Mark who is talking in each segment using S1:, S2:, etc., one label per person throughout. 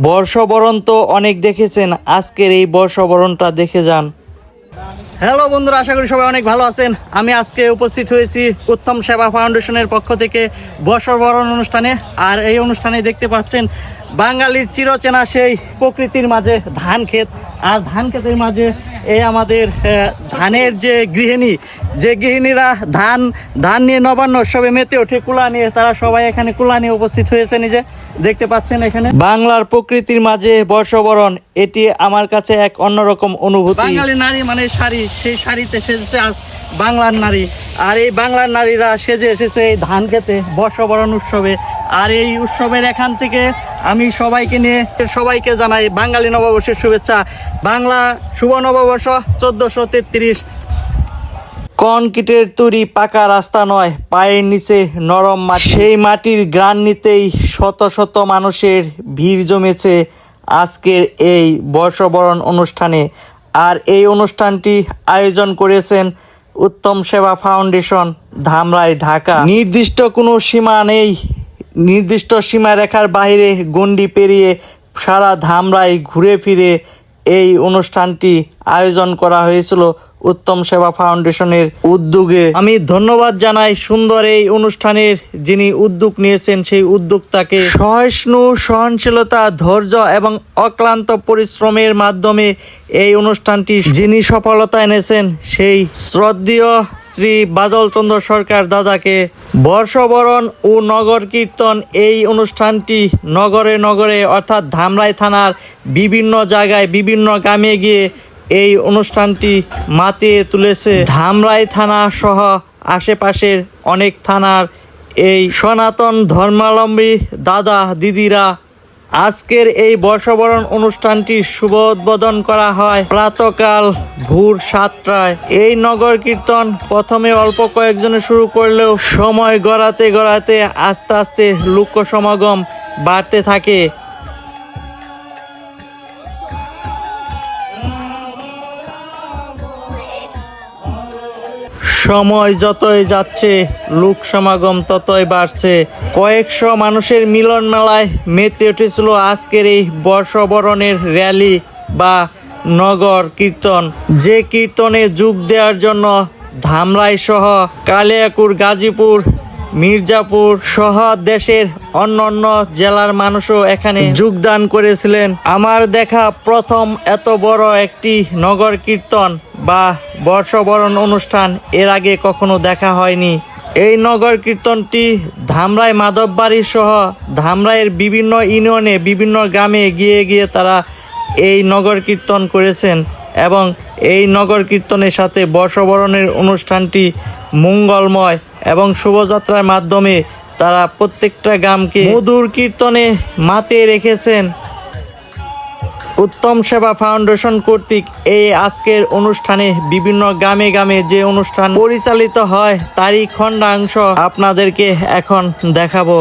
S1: বর্ষবরণ তো অনেক দেখেছেন, আজকের এই বর্ষবরণটা দেখে যান। হ্যালো বন্ধুরা, আশা করি সবাই অনেক ভালো আছেন। আমি আজকে উপস্থিত হয়েছি উত্তম সেবা ফাউন্ডেশনের পক্ষ থেকে বর্ষবরণ অনুষ্ঠানে। আর এই অনুষ্ঠানে দেখতে পাচ্ছেন বাঙালির চিরচেনা সেই প্রকৃতির মাঝে ধান ক্ষেত, আর ধান ক্ষেতের মাঝে এই আমাদের ধানের যে গৃহিণীরা ধান নিয়ে নবান্ন উৎসবে মেতে ওঠে কুলা নিয়ে। তারা সবাই এখানে কুলা নিয়ে উপস্থিত হয়েছে। নিজে দেখতে পাচ্ছেন এখানে বাংলার প্রকৃতির মাঝে বর্ষবরণ, এটি আমার কাছে এক অন্যরকম অনুভূতি। বাঙালি নারী মানে শাড়ি, সেই শাড়িতে সেজেছে আজ বাংলার নারী। আর এই বাংলার নারীরা সেজে এসেছে এই ধান খেতে বর্ষবরণ উৎসবে। আর এই উৎসবের এখান থেকে আমি সবাইকে জানাই বাঙালি নববর্ষের শুভেচ্ছা। বাংলা শুভ নববর্ষ 1433। কনক্রিটের তৈরি পাকা রাস্তা নয়, পায়ের নিচে নরম মাটি। সেই মাটির গ্রান নিতেই শত শত মানুষের ভিড় জমেছে আজকের এই বর্ষবরণ অনুষ্ঠানে। আর এই অনুষ্ঠানটি আয়োজন করেছেন উত্তম সেবা ফাউন্ডেশন, ধামরাই, ঢাকা। নির্দিষ্ট কোনো সীমা নেই, নির্দিষ্ট সীমারেখার বাইরে গণ্ডি পেরিয়ে সারা ধামরাই ঘুরে ফিরে এই অনুষ্ঠানটি আয়োজন করা হয়েছিল উত্তম সেবা ফাউন্ডেশনের উদ্যোগে। আমি ধন্যবাদ জানাই সুন্দর এই অনুষ্ঠানের যিনি উদ্যোগ নিয়েছেন সেই উদ্যোক্তাকে। সহিষ্ণু, সহনশীলতা, ধৈর্য এবং অক্লান্ত পরিশ্রমের মাধ্যমে এই অনুষ্ঠানটি যিনি সফলতা এনেছেন সেই শ্রদ্ধেয় শ্রী বাদল চন্দ্র সরকার দাদাকে। বর্ষবরণ ও নগর কীর্তন এই অনুষ্ঠানটি নগরে নগরে অর্থাৎ ধামরাই থানার বিভিন্ন জায়গায় বিভিন্ন গ্রামে গিয়ে এই অনুষ্ঠানটি মাতিয়ে তুলেছে। ধামরাই থানা সহ আশেপাশের অনেক থানার এই সনাতন ধর্মাবলম্বী দাদা দিদিরা আজকের এই বর্ষবরণ অনুষ্ঠানটি শুভ উদ্বোধন করা হয় প্রাতকাল ভোর 7টায়। এই নগর কীর্তন প্রথমে অল্প কয়েকজনে শুরু করলেও সময় গড়াতে গড়াতে আস্তে আস্তে লোক সমাগম বাড়তে থাকে। সময় যতই যাচ্ছে লোক সমাগম ততই বাড়ছে। কয়েকশো মানুষের মিলন মেলায় মেতে উঠেছিল আজকের এই বর্ষবরণের র্যালি বা নগর কীর্তন। যে কীর্তনে যোগ দেওয়ার জন্য ধামরাই সহ কালিয়াকুর, গাজীপুর, মির্জাপুর সহ দেশের অন্যান্য জেলার মানুষও এখানে যোগদান করেছিলেন। আমার দেখা প্রথম এত বড় একটি নগর কীর্তন বা বর্ষবরণ অনুষ্ঠান এর আগে কখনো দেখা হয়নি। এই নগর কীর্তনটি ধামরাই মাধববাড়ি সহ ধামরাইয়ের বিভিন্ন ইউনিয়নে বিভিন্ন গ্রামে গিয়ে গিয়ে তারা এই নগর কীর্তন করেছেন এবং এই নগর কীর্তনের সাথে বর্ষবরণের অনুষ্ঠানটি মঙ্গলময় এবং শুভযাত্রার মাধ্যমে তারা প্রত্যেকটা গ্রামকে মধুর কীর্তনে মাতিয়ে রেখেছেন। উত্তম সেবা ফাউন্ডেশন কর্তৃক এই আজকের অনুষ্ঠানে বিভিন্ন গ্রামে গ্রামে যে অনুষ্ঠান পরিচালিত হয় তারই খণ্ডাংশ আপনাদেরকে এখন দেখাবো।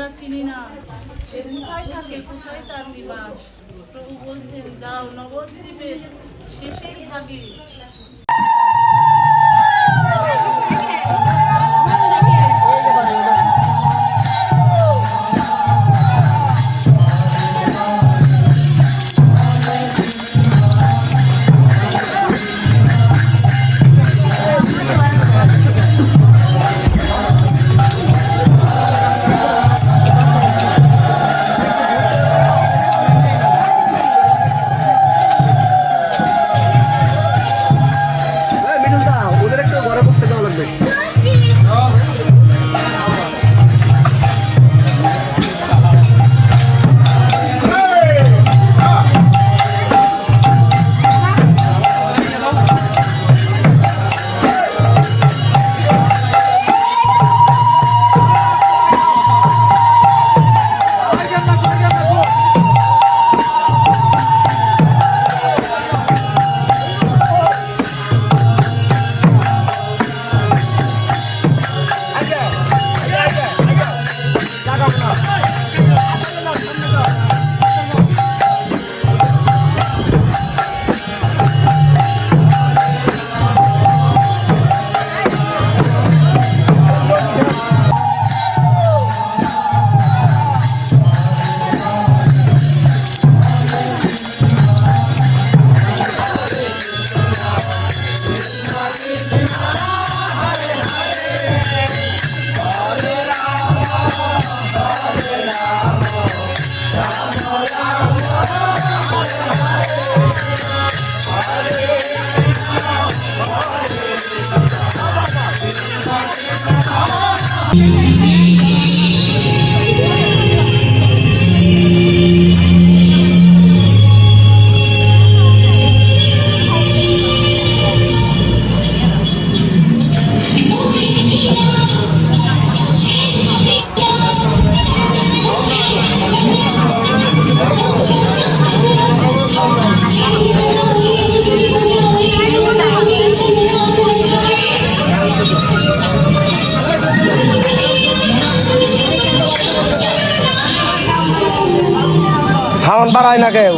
S2: আমরা চিনি না, সে কোথায় থাকে, কোথায় তার নিবাস। প্রভু বলছেন, যাও নবদ্বীপের শেষের ভাগে।
S3: সাউন্ড বাড়ায় না কেউ